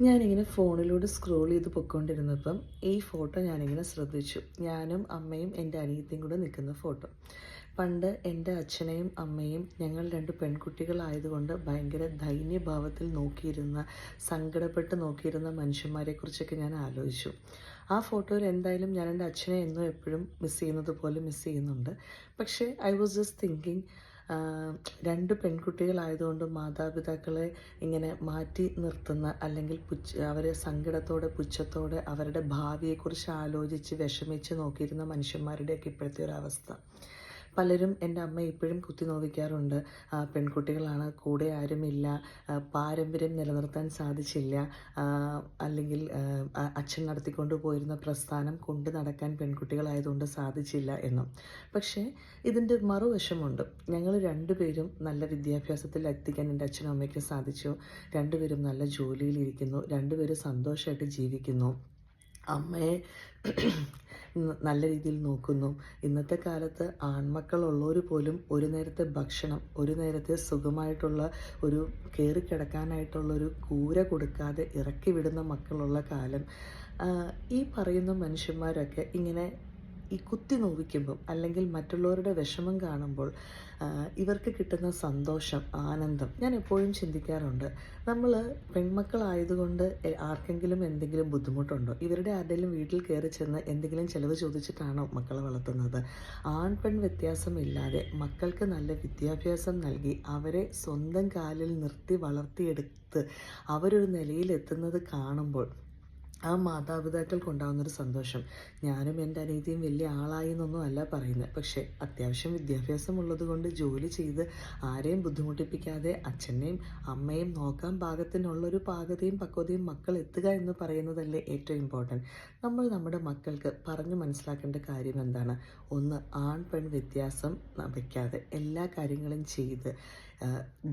ഞാനിങ്ങനെ ഫോണിലൂടെ സ്ക്രോൾ ചെയ്ത് പൊയ്ക്കൊണ്ടിരുന്നപ്പം ഈ ഫോട്ടോ ഞാനിങ്ങനെ ശ്രദ്ധിച്ചു. ഞാനും അമ്മയും എൻ്റെ അനിയത്തിയും കൂടെ നിൽക്കുന്ന ഫോട്ടോ. പണ്ട് എൻ്റെ അച്ഛനെയും അമ്മയും ഞങ്ങൾ 2 പെൺകുട്ടികളായതുകൊണ്ട് ഭയങ്കര ദൈന്യഭാവത്തിൽ നോക്കിയിരുന്ന, സങ്കടപ്പെട്ട് നോക്കിയിരുന്ന മനുഷ്യന്മാരെക്കുറിച്ചൊക്കെ ഞാൻ ആലോചിച്ചു. ആ ഫോട്ടോയിൽ എന്തായാലും ഞാൻ എൻ്റെ അച്ഛനെ എന്നും എപ്പോഴും മിസ് ചെയ്യുന്നത് പോലെ മിസ് ചെയ്യുന്നുണ്ട്. പക്ഷേ ഐ വാസ് ജസ്റ്റ് തിങ്കിങ്, 2 പെൺകുട്ടികളായതുകൊണ്ട് മാതാപിതാക്കളെ ഇങ്ങനെ മാറ്റി നിർത്തുന്ന, അല്ലെങ്കിൽ അവരെ സങ്കടത്തോടെ പുച്ഛത്തോടെ അവരുടെ ഭാവിയെക്കുറിച്ച് ആലോചിച്ച് വിഷമിച്ച് നോക്കിയിരുന്ന മനുഷ്യന്മാരുടെയൊക്കെ ഇപ്പോഴത്തെ ഒരവസ്ഥ. പലരും എൻ്റെ അമ്മ ഇപ്പോഴും കുത്തി നോവിക്കാറുണ്ട്. പെൺകുട്ടികളാണ്, കൂടെ ആരുമില്ല, പാരമ്പര്യം നിലനിർത്താൻ സാധിച്ചില്ല, അല്ലെങ്കിൽ അച്ഛൻ നടത്തിക്കൊണ്ട് പോയിരുന്ന പ്രസ്ഥാനം കൊണ്ട് നടക്കാൻ പെൺകുട്ടികളായതുകൊണ്ട് സാധിച്ചില്ല എന്നും. പക്ഷേ ഇതിൻ്റെ മറുവശമുണ്ട്. ഞങ്ങൾ 2 പേരും നല്ല വിദ്യാഭ്യാസത്തിൽ എത്തിക്കാൻ എൻ്റെ അച്ഛനും അമ്മയ്ക്കും സാധിച്ചു. 2 പേരും നല്ല ജോലിയിലിരിക്കുന്നു, 2 പേരും സന്തോഷമായിട്ട് ജീവിക്കുന്നു. അമ്മയെ നല്ല രീതിയിൽ നോക്കുന്നു. ഇന്നത്തെ കാലത്ത് ആൺമക്കളുള്ളവർ പോലും ഒരു നേരത്തെ ഭക്ഷണം, ഒരു നേരത്തെ സുഖമായിട്ടുള്ള ഒരു കയറിക്കിടക്കാനായിട്ടുള്ളൊരു കൂര കൊടുക്കാതെ ഇറക്കി വിടുന്ന മക്കളുള്ള കാലം. ഈ പറയുന്ന മനുഷ്യന്മാരൊക്കെ ഇങ്ങനെ ഈ കുത്തി നോവിക്കുമ്പം, അല്ലെങ്കിൽ മറ്റുള്ളവരുടെ വിഷമം കാണുമ്പോൾ ഇവർക്ക് കിട്ടുന്ന സന്തോഷം, ആനന്ദം ഞാൻ എപ്പോഴും ചിന്തിക്കാറുണ്ട്. നമ്മൾ പെൺമക്കളായതുകൊണ്ട് ആർക്കെങ്കിലും എന്തെങ്കിലും ബുദ്ധിമുട്ടുണ്ടോ? ഇവരുടെ ആരുടെയും വീട്ടിൽ കയറി ചെന്ന് എന്തെങ്കിലും ചിലവ് ചോദിച്ചിട്ടാണോ മക്കളെ വളർത്തുന്നത്? ആൺ പെൺ വ്യത്യാസമില്ലാതെ മക്കൾക്ക് നല്ല വിദ്യാഭ്യാസം നൽകി അവരെ സ്വന്തം കാലിൽ നിർത്തി വളർത്തിയെടുത്ത് അവരൊരു നിലയിലെത്തുന്നത് കാണുമ്പോൾ ആ മാതാപിതാക്കൾക്കുണ്ടാകുന്നൊരു സന്തോഷം. ഞാനും എൻ്റെ അനിയത്തിയും വലിയ ആളായി എന്നൊന്നും അല്ല പറയുന്നത്. പക്ഷേ അത്യാവശ്യം വിദ്യാഭ്യാസമുള്ളത് കൊണ്ട് ജോലി ചെയ്ത് ആരെയും ബുദ്ധിമുട്ടിപ്പിക്കാതെ അച്ഛനെയും അമ്മയും നോക്കാൻ പാകത്തിനുള്ളൊരു പാകതയും പക്വതയും മക്കൾ എത്തുക എന്ന് പറയുന്നതല്ലേ ഏറ്റവും ഇമ്പോർട്ടൻറ്റ്. നമ്മൾ നമ്മുടെ മക്കൾക്ക് പറഞ്ഞു മനസ്സിലാക്കേണ്ട കാര്യം എന്താണ്? ഒന്ന്, ആൺ പെൺ വ്യത്യാസം വയ്ക്കാതെ എല്ലാ കാര്യങ്ങളും ചെയ്ത്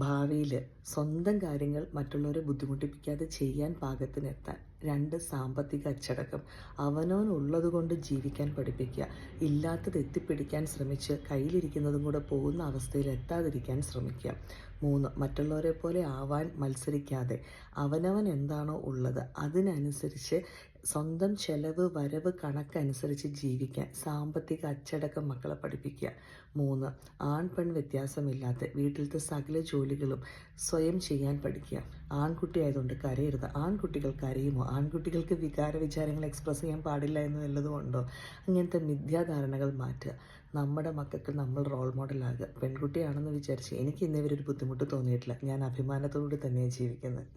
ഭാവിയിൽ സ്വന്തം കാര്യങ്ങൾ മറ്റുള്ളവരെ ബുദ്ധിമുട്ടിപ്പിക്കാതെ ചെയ്യാൻ പാകത്തിനെത്താൻ. 2, സാമ്പത്തിക അച്ചടക്കം. അവനവനുള്ളത് കൊണ്ട് ജീവിക്കാൻ പഠിപ്പിക്കുക. ഇല്ലാത്തത് എത്തിപ്പിടിക്കാൻ ശ്രമിച്ച് കയ്യിലിരിക്കുന്നതും കൂടെ പോകുന്ന അവസ്ഥയിൽ എത്താതിരിക്കാൻ ശ്രമിക്കുക. 3, മറ്റുള്ളവരെ പോലെ ആവാൻ മത്സരിക്കാതെ അവനവൻ എന്താണോ ഉള്ളത് അതിനനുസരിച്ച് സ്വന്തം ചെലവ് വരവ് കണക്കനുസരിച്ച് ജീവിക്കാൻ സാമ്പത്തിക അച്ചടക്കം മക്കളെ പഠിപ്പിക്കുക. 3, ആൺ പെൺ വ്യത്യാസമില്ലാത്ത വീട്ടിലത്തെ സകല ജോലികളും സ്വയം ചെയ്യാൻ പഠിക്കുക. ആൺകുട്ടി ആയതുകൊണ്ട് കരയരുത്. ആൺകുട്ടികൾ കരയുമോ? ആൺകുട്ടികൾക്ക് വികാര വിചാരങ്ങൾ എക്സ്പ്രസ് ചെയ്യാൻ പാടില്ല എന്ന് വല്ലതും ഉണ്ടോ? അങ്ങനത്തെ മിഥ്യാധാരണകൾ മാറ്റുക. നമ്മുടെ മക്കൾക്ക് നമ്മൾ റോൾ മോഡലാകുക. പെൺകുട്ടിയാണെന്ന് വിചാരിച്ച് എനിക്ക് ഇന്നേ വരെ ഒരു ബുദ്ധിമുട്ട് തോന്നിയിട്ടില്ല. ഞാൻ അഭിമാനത്തോടുകൂടി തന്നെയാണ് ജീവിക്കുന്നത്.